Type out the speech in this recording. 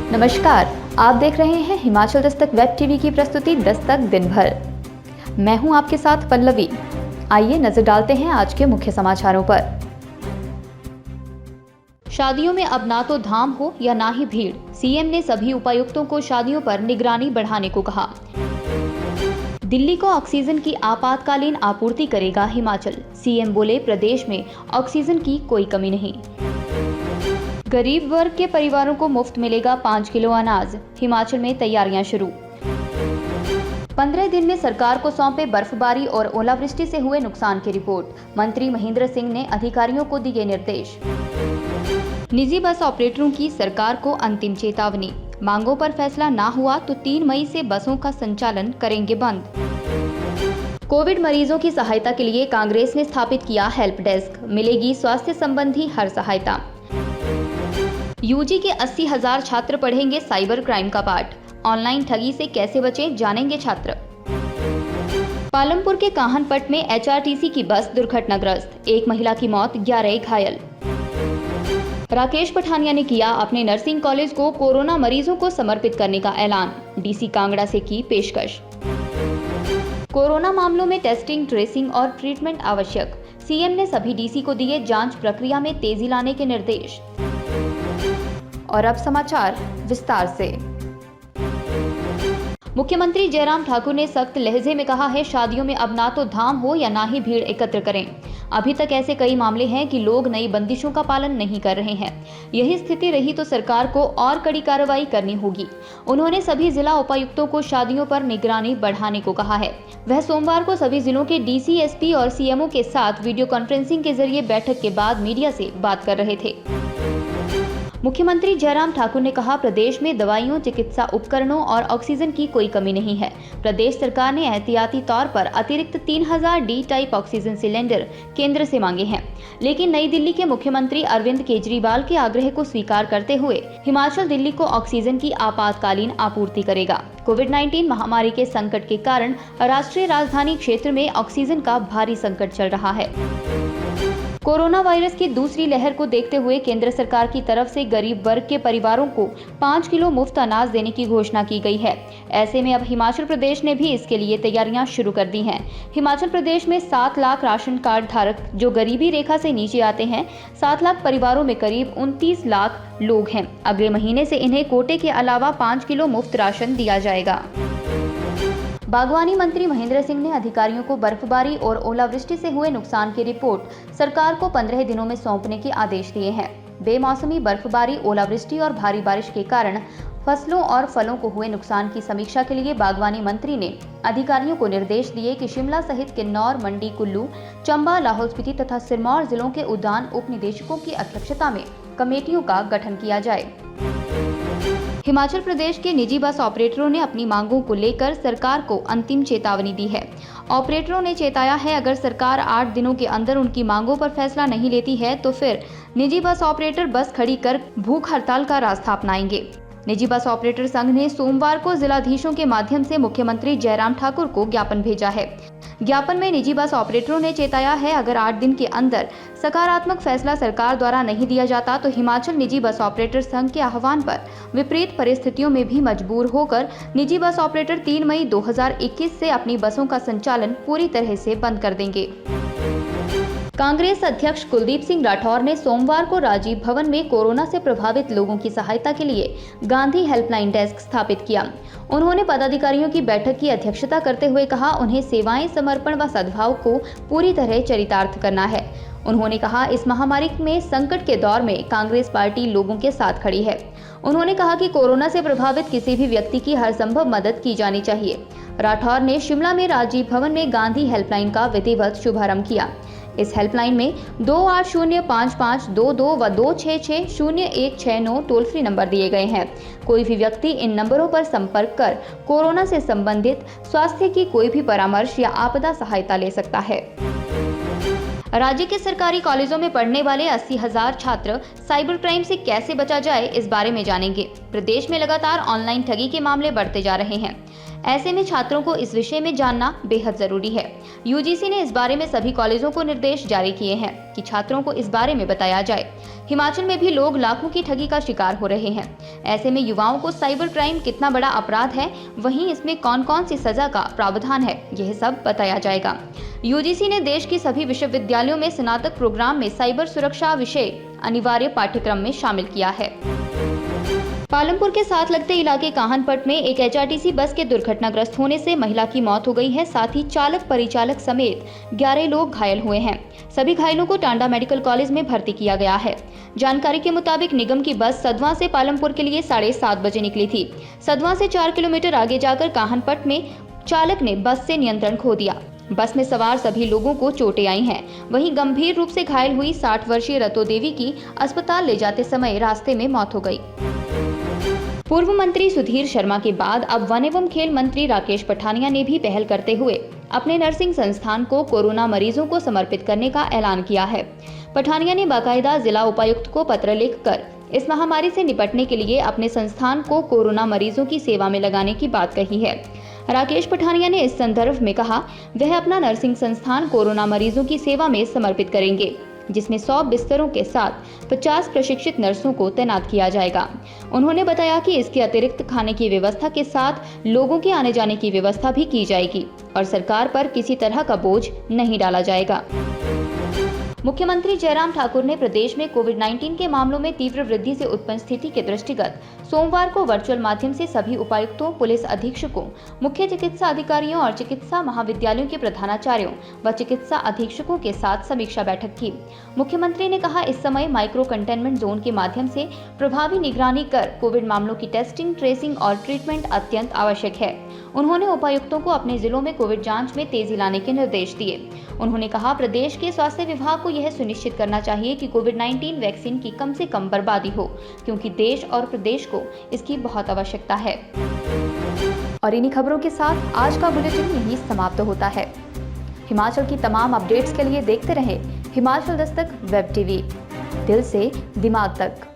नमस्कार, आप देख रहे हैं हिमाचल दस्तक वेब टीवी की प्रस्तुति दस्तक दिन भर। मैं हूं आपके साथ पल्लवी। आइए नजर डालते हैं आज के मुख्य समाचारों पर। शादियों में अब ना तो धाम हो या ना ही भीड़, सीएम ने सभी उपायुक्तों को शादियों पर निगरानी बढ़ाने को कहा। दिल्ली को ऑक्सीजन की आपातकालीन आपूर्ति करेगा हिमाचल, सीएम बोले प्रदेश में ऑक्सीजन की कोई कमी नहीं। गरीब वर्ग के परिवारों को मुफ्त मिलेगा 5 किलो अनाज, हिमाचल में तैयारियां शुरू। 15 दिन में सरकार को सौंपे बर्फबारी और ओलावृष्टि से हुए नुकसान की रिपोर्ट, मंत्री महेंद्र सिंह ने अधिकारियों को दिए निर्देश। निजी बस ऑपरेटरों की सरकार को अंतिम चेतावनी, मांगों पर फैसला ना हुआ तो 3 मई से बसों का संचालन करेंगे बंद। कोविड मरीजों की सहायता के लिए कांग्रेस ने स्थापित किया हेल्प डेस्क, मिलेगी स्वास्थ्य संबंधी हर सहायता। यूजी के 80,000 छात्र पढ़ेंगे साइबर क्राइम का पाठ, ऑनलाइन ठगी से कैसे बचें जानेंगे छात्र। पालमपुर के काहनपट में एचआरटीसी की बस दुर्घटनाग्रस्त, एक महिला की मौत, 11 घायल। राकेश पठानिया ने किया अपने नर्सिंग कॉलेज को कोरोना मरीजों को समर्पित करने का ऐलान, डीसी कांगड़ा से की पेशकश। कोरोना मामलों में टेस्टिंग, ट्रेसिंग और ट्रीटमेंट आवश्यक, सीएम ने सभी डीसी को दिए जांच प्रक्रिया में तेजी लाने के निर्देश। और अब समाचार विस्तार से। मुख्यमंत्री जयराम ठाकुर ने सख्त लहजे में कहा है, शादियों में अब ना तो धाम हो या ना ही भीड़ एकत्र करें। अभी तक ऐसे कई मामले हैं कि लोग नई बंदिशों का पालन नहीं कर रहे हैं। यही स्थिति रही तो सरकार को और कड़ी कार्रवाई करनी होगी। उन्होंने सभी जिला उपायुक्तों को शादियों पर निगरानी बढ़ाने को कहा है। वह सोमवार को सभी जिलों के डीसी, एसपी और सीएमओ के साथ वीडियो कॉन्फ्रेंसिंग के जरिए बैठक के बाद मीडिया से बात कर रहे थे। मुख्यमंत्री जयराम ठाकुर ने कहा, प्रदेश में दवाइयों, चिकित्सा उपकरणों और ऑक्सीजन की कोई कमी नहीं है। प्रदेश सरकार ने एहतियाती तौर पर अतिरिक्त 3000 डी टाइप ऑक्सीजन सिलेंडर केंद्र से मांगे हैं, लेकिन नई दिल्ली के मुख्यमंत्री अरविंद केजरीवाल के आग्रह को स्वीकार करते हुए हिमाचल दिल्ली को ऑक्सीजन की आपातकालीन आपूर्ति करेगा। कोविड-19 महामारी के संकट के कारण राष्ट्रीय राजधानी क्षेत्र में ऑक्सीजन का भारी संकट चल रहा है। कोरोना वायरस की दूसरी लहर को देखते हुए केंद्र सरकार की तरफ से गरीब वर्ग के परिवारों को 5 किलो मुफ्त अनाज देने की घोषणा की गई है। ऐसे में अब हिमाचल प्रदेश ने भी इसके लिए तैयारियां शुरू कर दी हैं। हिमाचल प्रदेश में 7 लाख राशन कार्ड धारक जो गरीबी रेखा से नीचे आते हैं, 7 लाख परिवारों में करीब 29 लाख लोग हैं। अगले महीने से इन्हें कोटे के अलावा 5 किलो मुफ्त राशन दिया जाएगा। बागवानी मंत्री महेंद्र सिंह ने अधिकारियों को बर्फबारी और ओलावृष्टि से हुए नुकसान की रिपोर्ट सरकार को 15 दिनों में सौंपने के आदेश दिए हैं। बेमौसमी बर्फबारी, ओलावृष्टि और भारी बारिश के कारण फसलों और फलों को हुए नुकसान की समीक्षा के लिए बागवानी मंत्री ने अधिकारियों को निर्देश दिए कि शिमला सहित किन्नौर, मंडी, कुल्लू, चंबा, लाहौल स्पीति तथा सिरमौर जिलों के उद्यान उप निदेशकों की अध्यक्षता में कमेटियों का गठन किया जाए। हिमाचल प्रदेश के निजी बस ऑपरेटरों ने अपनी मांगों को लेकर सरकार को अंतिम चेतावनी दी है। ऑपरेटरों ने चेताया है, अगर सरकार 8 दिनों के अंदर उनकी मांगों पर फैसला नहीं लेती है तो फिर निजी बस ऑपरेटर बस खड़ी कर भूख हड़ताल का रास्ता अपनाएंगे। निजी बस ऑपरेटर संघ ने सोमवार को जिलाधीशों के माध्यम से मुख्यमंत्री जयराम ठाकुर को ज्ञापन भेजा है। ज्ञापन में निजी बस ऑपरेटरों ने चेताया है, अगर 8 दिन के अंदर सकारात्मक फैसला सरकार द्वारा नहीं दिया जाता तो हिमाचल निजी बस ऑपरेटर संघ के आह्वान पर विपरीत परिस्थितियों में भी मजबूर होकर निजी बस ऑपरेटर 3 मई 2021 से अपनी बसों का संचालन पूरी तरह से बंद कर देंगे। कांग्रेस अध्यक्ष कुलदीप सिंह राठौर ने सोमवार को राजीव भवन में कोरोना से प्रभावित लोगों की सहायता के लिए गांधी हेल्पलाइन डेस्क स्थापित किया। उन्होंने पदाधिकारियों की बैठक की अध्यक्षता करते हुए कहा, उन्हें सेवाएं, समर्पण व सद्भाव को पूरी तरह चरितार्थ करना है। उन्होंने कहा, इस महामारी में संकट के दौर में कांग्रेस पार्टी लोगों के साथ खड़ी है। उन्होंने कहा कि कोरोना से प्रभावित किसी भी व्यक्ति की हर संभव मदद की जानी चाहिए। राठौर ने शिमला में राजीव भवन में गांधी हेल्पलाइन का विधिवत शुभारंभ किया। इस हेल्पलाइन में 280552 व 266016 टोल फ्री नंबर दिए गए हैं। कोई भी व्यक्ति इन नंबरों पर संपर्क कर कोरोना से संबंधित स्वास्थ्य की कोई भी परामर्श या आपदा सहायता ले सकता है। राज्य के सरकारी कॉलेजों में पढ़ने वाले 80,000 छात्र साइबर क्राइम से कैसे बचा जाए, इस बारे में जानेंगे। प्रदेश में लगातार ऑनलाइन ठगी के मामले बढ़ते जा रहे हैं। ऐसे में छात्रों को इस विषय में जानना बेहद जरूरी है। यूजीसी ने इस बारे में सभी कॉलेजों को निर्देश जारी किए हैं कि छात्रों को इस बारे में बताया जाए। हिमाचल में भी लोग लाखों की ठगी का शिकार हो रहे हैं। ऐसे में युवाओं को साइबर क्राइम कितना बड़ा अपराध है, वहीं इसमें कौन कौन सी सजा का प्रावधान है, यह सब बताया जाएगा। यूजीसी ने देश की सभी विश्वविद्यालयों में स्नातक प्रोग्राम में साइबर सुरक्षा विषय अनिवार्य पाठ्यक्रम में शामिल किया है। पालमपुर के साथ लगते इलाके काहनपट में एक एचआरटीसी बस के दुर्घटनाग्रस्त होने से महिला की मौत हो गई है। साथ ही चालक परिचालक समेत 11 लोग घायल हुए हैं। सभी घायलों को टांडा मेडिकल कॉलेज में भर्ती किया गया है। जानकारी के मुताबिक निगम की बस सदवा से पालमपुर के लिए 7:30 बजे निकली थी। सदवा से 4 किलोमीटर आगे जाकर काहनपट में चालक ने बस से नियंत्रण खो दिया। बस में सवार सभी लोगों को चोटें आई हैं। वहीं गंभीर रूप से घायल हुई 60 वर्षीय रतो देवी की अस्पताल ले जाते समय रास्ते में मौत हो गई। पूर्व मंत्री सुधीर शर्मा के बाद अब वन एवं खेल मंत्री राकेश पठानिया ने भी पहल करते हुए अपने नर्सिंग संस्थान को कोरोना मरीजों को समर्पित करने का ऐलान किया है। पठानिया ने बाकायदा जिला उपायुक्त को पत्र लिखकर इस महामारी से निपटने के लिए अपने संस्थान को कोरोना मरीजों की सेवा में लगाने की बात कही है। राकेश पठानिया ने इस संदर्भ में कहा, वह अपना नर्सिंग संस्थान कोरोना मरीजों की सेवा में समर्पित करेंगे, जिसमें 100 बिस्तरों के साथ 50 प्रशिक्षित नर्सों को तैनात किया जाएगा। उन्होंने बताया कि इसके अतिरिक्त खाने की व्यवस्था के साथ लोगों के आने जाने की व्यवस्था भी की जाएगी और सरकार पर किसी तरह का बोझ नहीं डाला जाएगा। मुख्यमंत्री जयराम ठाकुर ने प्रदेश में कोविड-19 के मामलों में तीव्र वृद्धि से उत्पन्न स्थिति के दृष्टिगत सोमवार को वर्चुअल माध्यम से सभी उपायुक्तों, पुलिस अधीक्षकों, मुख्य चिकित्सा अधिकारियों और चिकित्सा महाविद्यालयों के प्रधानाचार्यों व चिकित्सा अधीक्षकों के साथ समीक्षा बैठक की। मुख्यमंत्री ने कहा, इस समय माइक्रो कंटेनमेंट जोन के माध्यम से प्रभावी निगरानी कर कोविड मामलों की टेस्टिंग, ट्रेसिंग और ट्रीटमेंट अत्यंत आवश्यक है। उन्होंने उपायुक्तों को अपने जिलों में कोविड जांच में तेजी लाने के निर्देश दिए। उन्होंने कहा, प्रदेश के स्वास्थ्य विभाग को यह सुनिश्चित करना चाहिए कि कोविड-19 वैक्सीन की कम से कम बर्बादी हो, क्योंकि देश और प्रदेश को इसकी बहुत आवश्यकता है। और इन्हीं खबरों के साथ आज का बुलेटिन यहीं समाप्त होता है। हिमाचल की तमाम अपडेट्स के लिए देखते रहें हिमाचल दस्तक वेब टीवी। दिल से दिमाग तक।